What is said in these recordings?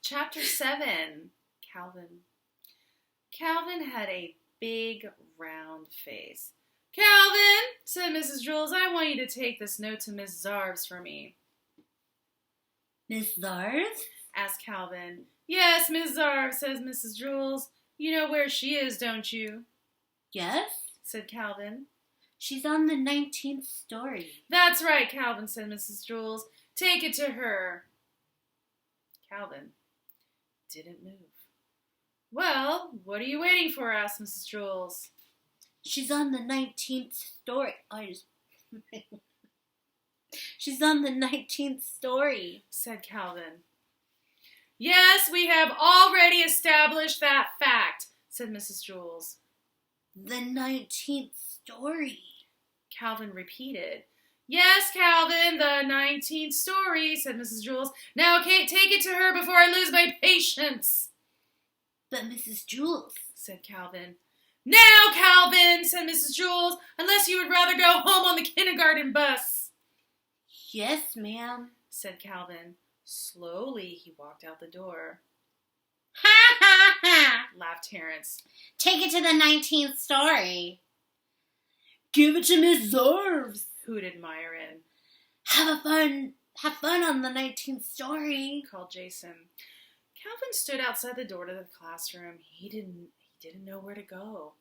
Chapter 7, Calvin. Calvin had a big, round face. Calvin, said Mrs. Jules, I want you to take this note to Miss Zarves for me. Miss Zarves? Asked Calvin. Yes, Miss Zarves, says Mrs. Jules. You know where she is, don't you? Yes, said Calvin. She's on the 19th story. That's right, Calvin, said Mrs. Jules. Take it to her. Calvin didn't move. Well, what are you waiting for? Asked Mrs. Jules. She's on the 19th story. She's on the 19th story, said Calvin. Yes, we have already established that fact, said Mrs. Jules. The 19th story, Calvin repeated. Yes, Calvin, the 19th story, said Mrs. Jules. Now, Kate, take it to her before I lose my patience. But Mrs. Jules, said Calvin. Now, Calvin, said Mrs. Jules, unless you would rather go home on the kindergarten bus. Yes, ma'am, said Calvin. Slowly, he walked out the door. Ha, ha, ha, laughed Terence. Take it to the 19th story. Give it to Miss Zarves, hooted Myron. Have fun on the 19th story, called Jason. Calvin stood outside the door to the classroom. He didn't know where to go.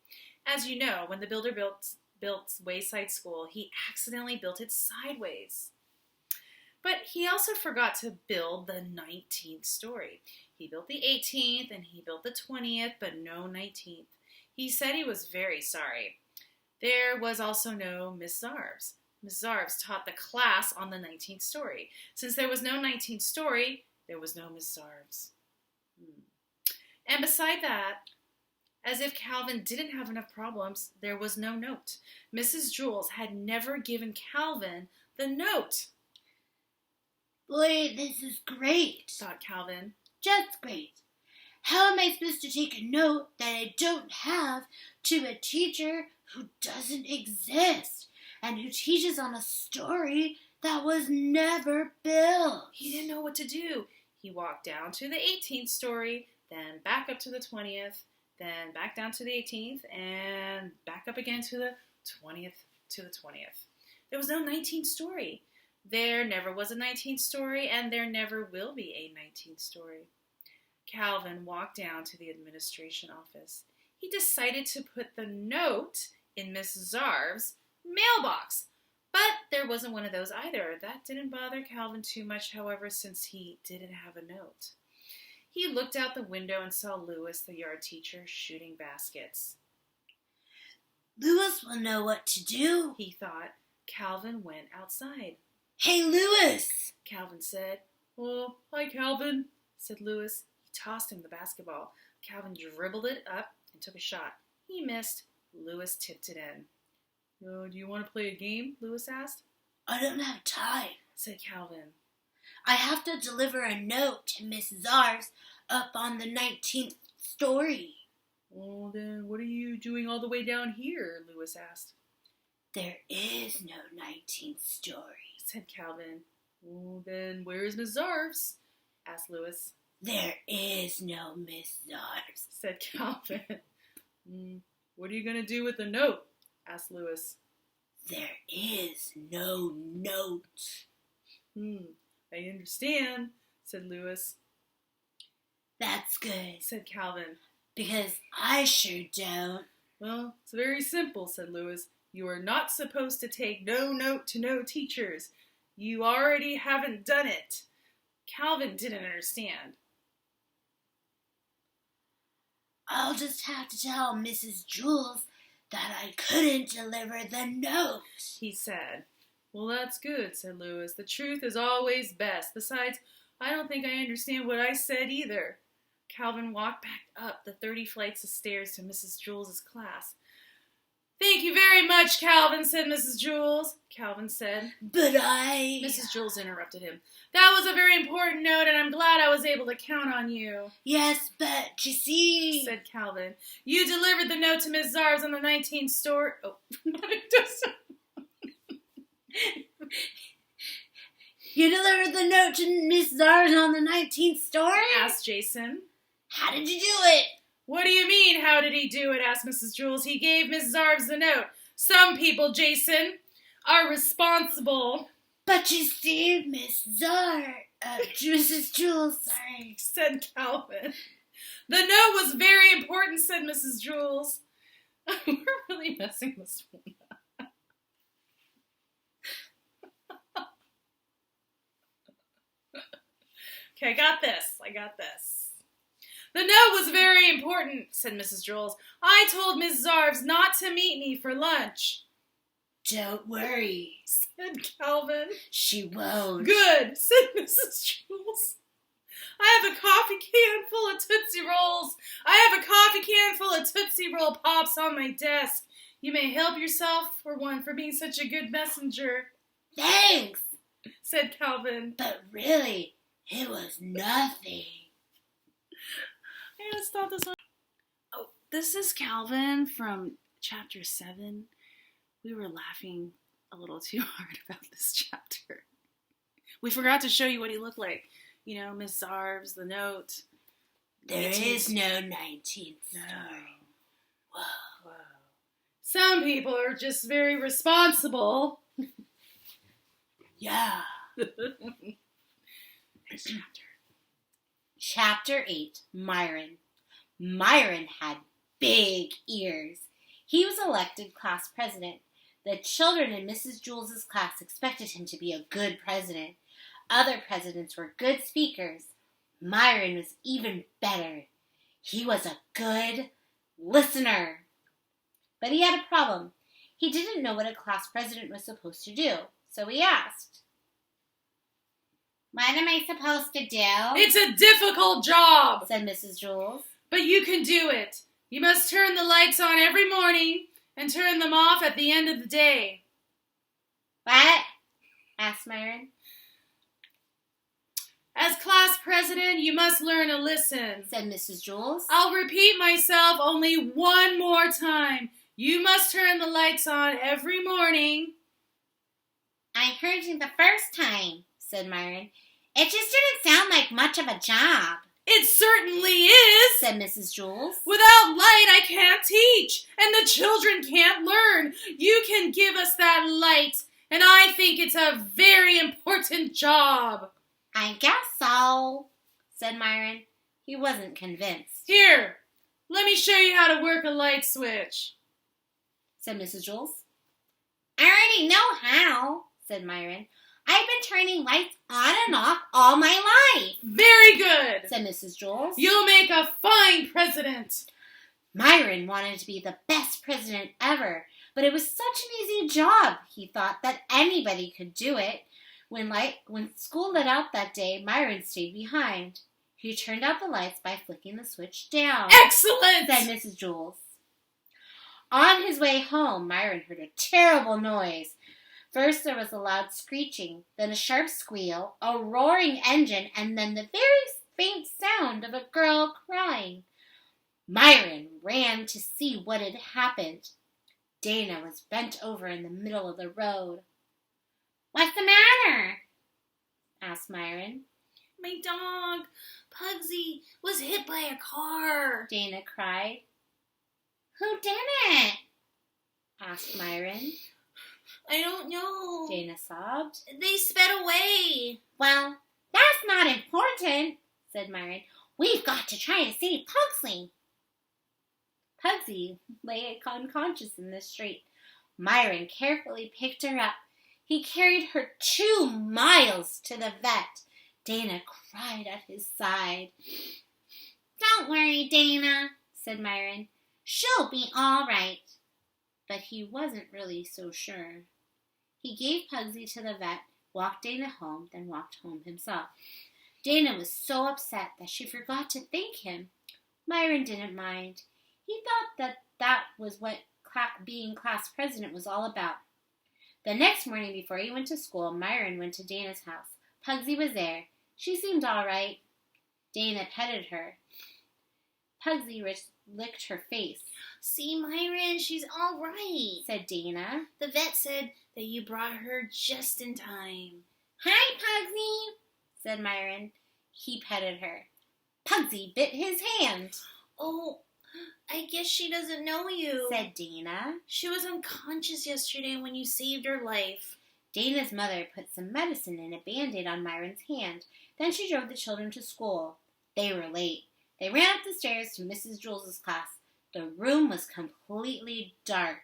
As you know, when the builder built Wayside School, he accidentally built it sideways. But he also forgot to build the 19th story. He built the 18th and he built the 20th, but no 19th. He said he was very sorry. There was also no Miss Zarves. Miss Zarves taught the class on the 19th story. Since there was no 19th story, there was no Miss Zarves. And beside that, as if Calvin didn't have enough problems, there was no note. Mrs. Jules had never given Calvin the note. Boy, this is great, thought Calvin. Just great. How am I supposed to take a note that I don't have to a teacher who doesn't exist and who teaches on a story that was never built? He didn't know what to do. He walked down to the 18th story, then back up to the 20th, then back down to the 18th, and back up again to the 20th. There was no 19th story. There never was a 19th story, and there never will be a 19th story. Calvin walked down to the administration office. He decided to put the note in Miss Zarves' mailbox, but there wasn't one of those either. That didn't bother Calvin too much, however, since he didn't have a note. He looked out the window and saw Lewis, the yard teacher, shooting baskets. Lewis will know what to do, he thought. Calvin went outside. Hey, Lewis, Calvin said. Oh, hi, Calvin, said Lewis. He tossed him the basketball. Calvin dribbled it up and took a shot. He missed. Lewis tipped it in. Oh, do you want to play a game? Lewis asked. I don't have time, said Calvin. I have to deliver a note to Miss Zarves up on the 19th story. Well, then what are you doing all the way down here? Lewis asked. There is no 19th story, said Calvin. Well, then where is Miss Zarves? Asked Lewis. There is no Miss Zarves, said Calvin. What are you going to do with the note? Asked Lewis. There is no note. I understand, said Lewis. That's good, said Calvin. Because I sure don't. Well, it's very simple, said Lewis. You are not supposed to take no note to no teachers. You already haven't done it. Calvin didn't understand. I'll just have to tell Mrs. Jules that I couldn't deliver the note, he said. Well, that's good, said Lewis. The truth is always best. Besides, I don't think I understand what I said either. Calvin walked back up the 30 flights of stairs to Mrs. Jules' class. Thank you very much, Calvin, said Mrs. Jules. Calvin said. But I... Mrs. Jules interrupted him. That was a very important note, and I'm glad I was able to count on you. Yes, but you see... said Calvin. You delivered the note to Miss Zarves on the 19th story... Oh, You delivered the note to Miss Zarves 19th story? asked Jason. How did you do it? What do you mean, how did he do it? Asked Mrs. Jules. He gave Miss Zarves the note. Some people, Jason, are responsible. But you see, Mrs. Jules, sorry, said Calvin. The note was very important, said Mrs. Jules. We're really messing this one up. Okay, I got this. The note was very important, said Mrs. Jules. I told Miss Zarves not to meet me for lunch. Don't worry, said Calvin. She won't. Good, said Mrs. Jules. I have a coffee can full of Tootsie Rolls. I have a coffee can full of Tootsie Roll Pops on my desk. You may help yourself for one for being such a good messenger. Thanks, said Calvin. But really, it was nothing. I gotta stop this one. Oh, this is Calvin from chapter 7. We were laughing a little too hard about this chapter. We forgot to show you what he looked like. You know, Miss Zarves, the note. There is no 19th story. Whoa. Some people are just very responsible. Yeah. Next chapter. Chapter 8, Myron. Myron had big ears. He was elected class president. The children in Mrs. Jules's class expected him to be a good president. Other presidents were good speakers. Myron was even better. He was a good listener. But he had a problem. He didn't know what a class president was supposed to do, so he asked, "What am I supposed to do?" It's a difficult job, said Mrs. Jules. But you can do it. You must turn the lights on every morning and turn them off at the end of the day. What? asked Myron. As class president, you must learn to listen, said Mrs. Jules. I'll repeat myself only one more time. You must turn the lights on every morning. I heard you the first time, said Myron. It just didn't sound like much of a job. It certainly is, said Mrs. Jules. Without light, I can't teach, and the children can't learn. You can give us that light, and I think it's a very important job. I guess so, said Myron. He wasn't convinced. Here, let me show you how to work a light switch, said Mrs. Jules. I already know how, said Myron. I've been turning lights on and off all my life. Very good, said Mrs. Jules. You'll make a fine president. Myron wanted to be the best president ever, but it was such an easy job, he thought, that anybody could do it. When school lit out that day, Myron stayed behind. He turned out the lights by flicking the switch down. Excellent, said Mrs. Jules. On his way home, Myron heard a terrible noise. First there was a loud screeching, then a sharp squeal, a roaring engine, and then the very faint sound of a girl crying. Myron ran to see what had happened. Dana was bent over in the middle of the road. What's the matter? asked Myron. My dog, Pugsy, was hit by a car, Dana cried. Who did it? asked Myron. I don't know, Dana sobbed. They sped away. Well, that's not important, said Myron. We've got to try to save Pugsy. Pugsy lay unconscious in the street. Myron carefully picked her up. He carried her 2 miles to the vet. Dana cried at his side. Don't worry, Dana, said Myron. She'll be all right. But he wasn't really so sure. He gave Pugsy to the vet, walked Dana home, then walked home himself. Dana was so upset that she forgot to thank him. Myron didn't mind. He thought that was what being class president was all about. The next morning before he went to school, Myron went to Dana's house. Pugsy was there. She seemed all right. Dana petted her. Pugsy licked her face. See, Myron, she's all right, said Dana. The vet said that you brought her just in time. Hi, Pugsy, said Myron. He petted her. Pugsy bit his hand. Oh, I guess she doesn't know you, said Dana. She was unconscious yesterday when you saved her life. Dana's mother put some medicine and a Band-Aid on Myron's hand. Then she drove the children to school. They were late. They ran up the stairs to Mrs. Jules's class. The room was completely dark.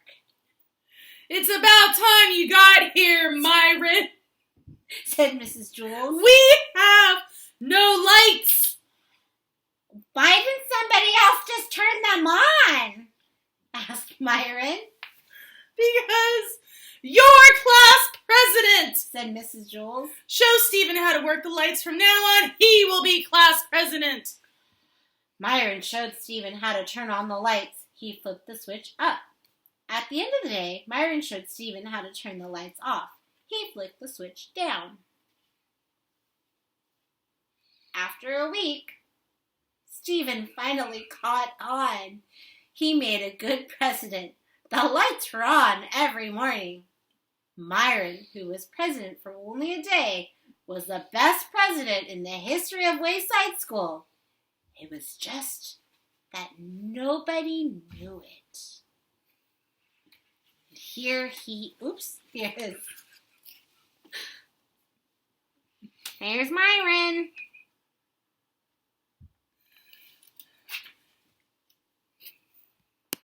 It's about time you got here, Myron, said Mrs. Jules. We have no lights. Why didn't somebody else just turn them on? Asked Myron. Because you're class president, said Mrs. Jules. Show Stephen how to work the lights from now on. He will be class president. Myron showed Stephen how to turn on the lights. He flipped the switch up. At the end of the day, Myron showed Stephen how to turn the lights off. He flicked the switch down. After a week, Stephen finally caught on. He made a good president. The lights were on every morning. Myron, who was president for only a day, was the best president in the history of Wayside School. It was just that nobody knew it. Here it is. There's Myron.